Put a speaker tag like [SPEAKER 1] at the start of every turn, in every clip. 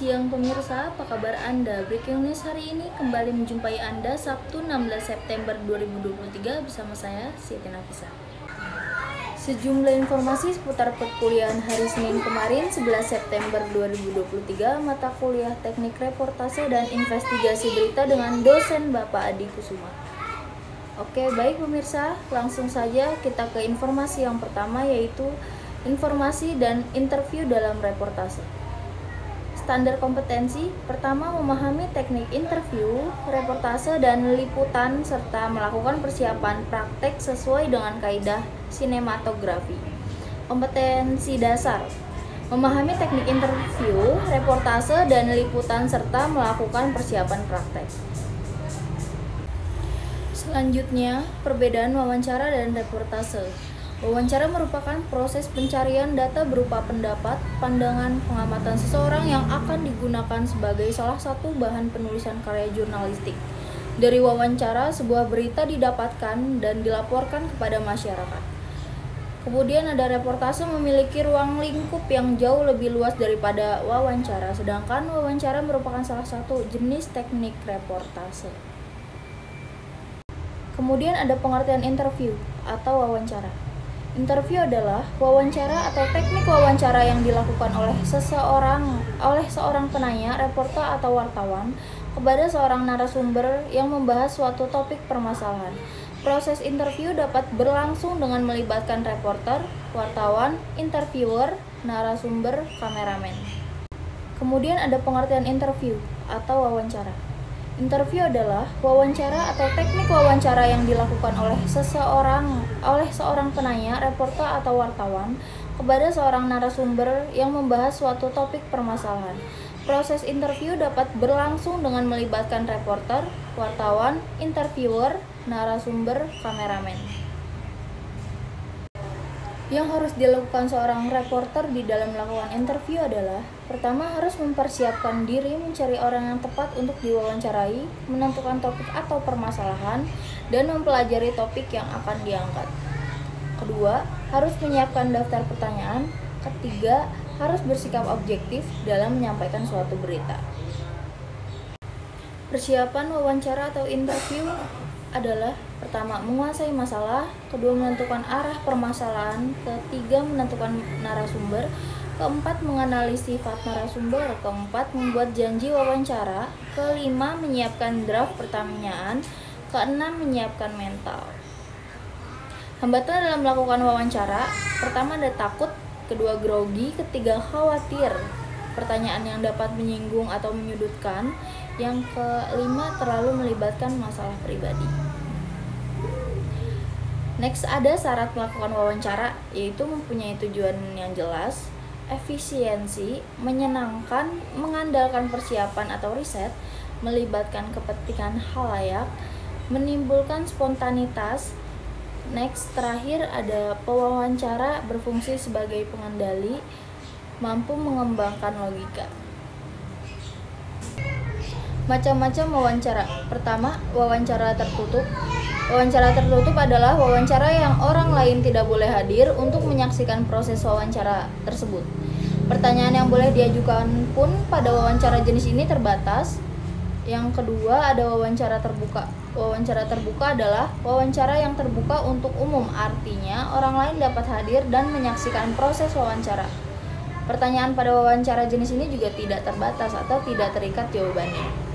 [SPEAKER 1] siang pemirsa, apa kabar Anda? Breaking News hari ini kembali menjumpai Anda Sabtu 16 September 2023 bersama saya, Siti Nafisa. Sejumlah informasi seputar perkuliahan hari Senin kemarin 11 September 2023, mata kuliah Teknik Reportase dan Investigasi Berita dengan dosen Bapak Adi Kusuma. Oke, baik pemirsa, langsung saja kita ke informasi yang pertama, yaitu informasi dan interview dalam reportase. Standar kompetensi pertama, memahami teknik interview, reportase, dan liputan serta melakukan persiapan praktek sesuai dengan kaidah sinematografi. Kompetensi dasar, memahami teknik interview, reportase, dan liputan serta melakukan persiapan praktek. Selanjutnya, perbedaan wawancara dan reportase. Wawancara merupakan proses pencarian data berupa pendapat, pandangan, pengamatan seseorang yang akan digunakan sebagai salah satu bahan penulisan karya jurnalistik. Dari wawancara, sebuah berita didapatkan dan dilaporkan kepada masyarakat. Kemudian ada reportase, memiliki ruang lingkup yang jauh lebih luas daripada wawancara, sedangkan wawancara merupakan salah satu jenis teknik reportase. Kemudian ada pengertian interview atau wawancara. Interview adalah wawancara atau teknik wawancara yang dilakukan oleh seorang penanya, reporter atau wartawan kepada seorang narasumber yang membahas suatu topik permasalahan. Proses interview dapat berlangsung dengan melibatkan reporter, wartawan, interviewer, narasumber, kameramen. Kemudian ada pengertian interview atau wawancara. Interview adalah wawancara atau teknik wawancara yang dilakukan oleh seorang penanya, reporter atau wartawan kepada seorang narasumber yang membahas suatu topik permasalahan. Proses interview dapat berlangsung dengan melibatkan reporter, wartawan, interviewer, narasumber, kameramen. Yang harus dilakukan seorang reporter di dalam melakukan interview adalah: pertama, harus mempersiapkan diri mencari orang yang tepat untuk diwawancarai, menentukan topik atau permasalahan, dan mempelajari topik yang akan diangkat. Kedua, harus menyiapkan daftar pertanyaan. Ketiga, harus bersikap objektif dalam menyampaikan suatu berita. Persiapan wawancara atau interview adalah: pertama, menguasai masalah, kedua, menentukan arah permasalahan, ketiga, menentukan narasumber, keempat, menganalisis sifat narasumber, keempat, membuat janji wawancara, kelima, menyiapkan draft pertanyaan, keenam, menyiapkan mental. Hambatan dalam melakukan wawancara: pertama, ada takut, kedua, grogi, ketiga, khawatir pertanyaan yang dapat menyinggung atau menyudutkan, yang kelima, terlalu melibatkan masalah pribadi. Next, ada syarat melakukan wawancara, yaitu mempunyai tujuan yang jelas, efisiensi, menyenangkan, mengandalkan persiapan atau riset, melibatkan kepentingan khalayak, menimbulkan spontanitas. Next, terakhir ada pewawancara berfungsi sebagai pengendali, mampu mengembangkan logika. Macam-macam wawancara. Pertama, wawancara tertutup. Wawancara tertutup adalah wawancara yang orang lain tidak boleh hadir untuk menyaksikan proses wawancara tersebut. Pertanyaan yang boleh diajukan pun pada wawancara jenis ini terbatas. Yang kedua, ada wawancara terbuka. Wawancara terbuka adalah wawancara yang terbuka untuk umum, artinya orang lain dapat hadir dan menyaksikan proses wawancara. Pertanyaan pada wawancara jenis ini juga tidak terbatas atau tidak terikat jawabannya.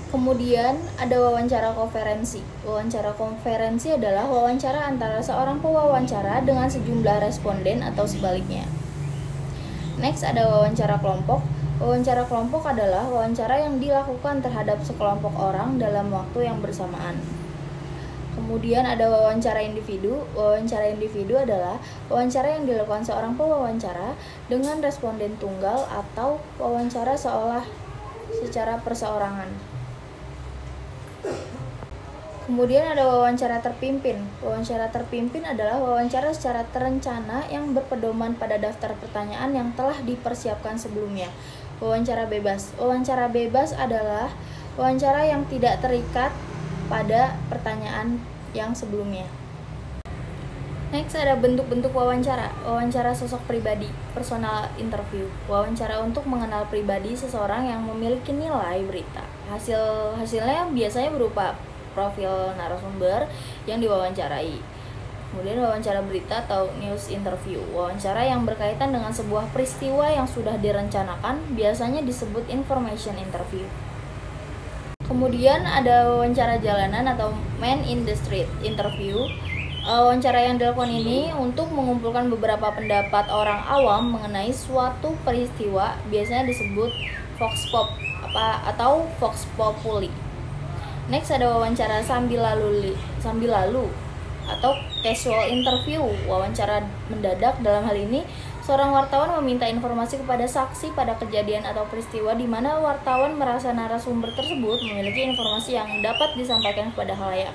[SPEAKER 1] Kemudian ada wawancara konferensi. Wawancara konferensi adalah wawancara antara seorang pewawancara dengan sejumlah responden atau sebaliknya. Next, ada wawancara kelompok. Wawancara kelompok adalah wawancara yang dilakukan terhadap sekelompok orang dalam waktu yang bersamaan. Kemudian ada wawancara individu. Wawancara individu adalah wawancara yang dilakukan seorang pewawancara dengan responden tunggal atau wawancara secara perseorangan. Kemudian ada wawancara terpimpin. Wawancara terpimpin adalah wawancara secara terencana yang berpedoman pada daftar pertanyaan yang telah dipersiapkan sebelumnya. Wawancara bebas. Wawancara bebas adalah wawancara yang tidak terikat pada pertanyaan yang sebelumnya. Next ada bentuk-bentuk wawancara. Wawancara sosok pribadi, personal interview. Wawancara untuk mengenal pribadi seseorang yang memiliki nilai berita. Hasilnya biasanya berupa profil narasumber yang diwawancarai. Kemudian wawancara berita atau news interview. Wawancara yang berkaitan dengan sebuah peristiwa yang sudah direncanakan, biasanya disebut information interview. Kemudian ada wawancara jalanan atau man in the street interview. Wawancara yang dilakukan ini untuk mengumpulkan beberapa pendapat orang awam mengenai suatu peristiwa, biasanya disebut vox pop atau vox populi. Next ada wawancara sambil lalu atau casual interview. Wawancara mendadak, dalam hal ini seorang wartawan meminta informasi kepada saksi pada kejadian atau peristiwa di mana wartawan merasa narasumber tersebut memiliki informasi yang dapat disampaikan kepada khalayak.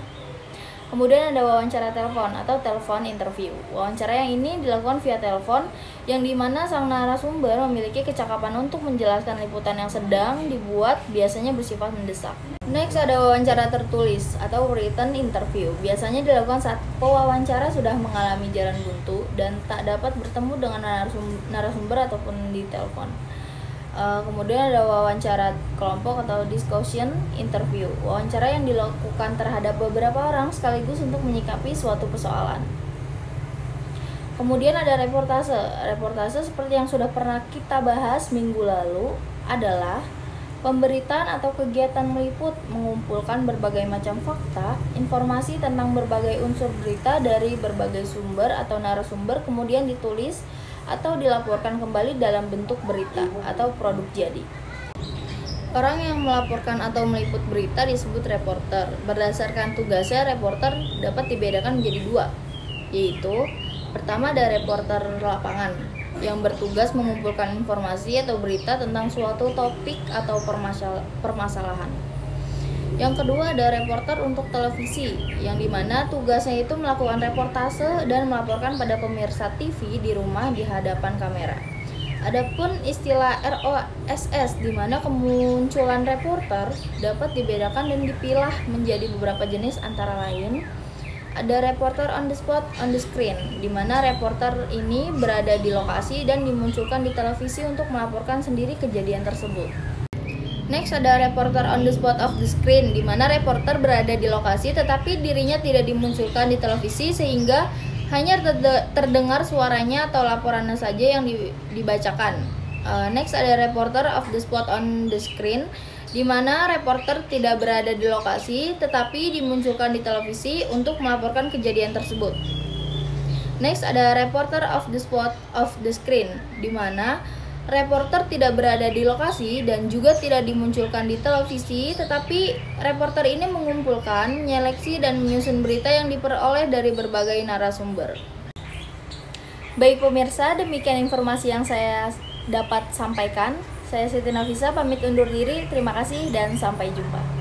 [SPEAKER 1] Kemudian ada wawancara telepon atau telepon interview. Wawancara yang ini dilakukan via telepon, yang dimana sang narasumber memiliki kecakapan untuk menjelaskan liputan yang sedang dibuat, biasanya bersifat mendesak. Next ada wawancara tertulis atau written interview. Biasanya dilakukan saat pewawancara sudah mengalami jalan buntu dan tak dapat bertemu dengan narasumber ataupun di telepon. Kemudian ada wawancara kelompok atau discussion interview. Wawancara yang dilakukan terhadap beberapa orang sekaligus untuk menyikapi suatu persoalan. Kemudian ada reportase. Reportase seperti yang sudah pernah kita bahas minggu lalu adalah pemberitaan atau kegiatan meliput, mengumpulkan berbagai macam fakta, informasi tentang berbagai unsur berita dari berbagai sumber atau narasumber, kemudian ditulis atau dilaporkan kembali dalam bentuk berita atau produk jadi. Orang yang melaporkan atau meliput berita disebut reporter. Berdasarkan tugasnya, reporter dapat dibedakan menjadi dua, yaitu pertama ada reporter lapangan yang bertugas mengumpulkan informasi atau berita tentang suatu topik atau permasalahan. Yang kedua ada reporter untuk televisi, yang dimana tugasnya itu melakukan reportase dan melaporkan pada pemirsa TV di rumah di hadapan kamera. Adapun istilah ROSS, di mana kemunculan reporter dapat dibedakan dan dipilah menjadi beberapa jenis, antara lain ada reporter on the spot, on the screen, di mana reporter ini berada di lokasi dan dimunculkan di televisi untuk melaporkan sendiri kejadian tersebut. Next ada reporter on the spot of the screen, di mana reporter berada di lokasi tetapi dirinya tidak dimunculkan di televisi sehingga hanya terdengar suaranya atau laporannya saja yang dibacakan. Next ada reporter of the spot on the screen, di mana reporter tidak berada di lokasi tetapi dimunculkan di televisi untuk melaporkan kejadian tersebut. Next ada reporter of the spot of the screen, di mana reporter tidak berada di lokasi dan juga tidak dimunculkan di televisi, tetapi reporter ini mengumpulkan, menyeleksi, dan menyusun berita yang diperoleh dari berbagai narasumber. Baik pemirsa, demikian informasi yang saya dapat sampaikan. Saya Siti Nafisa, pamit undur diri. Terima kasih dan sampai jumpa.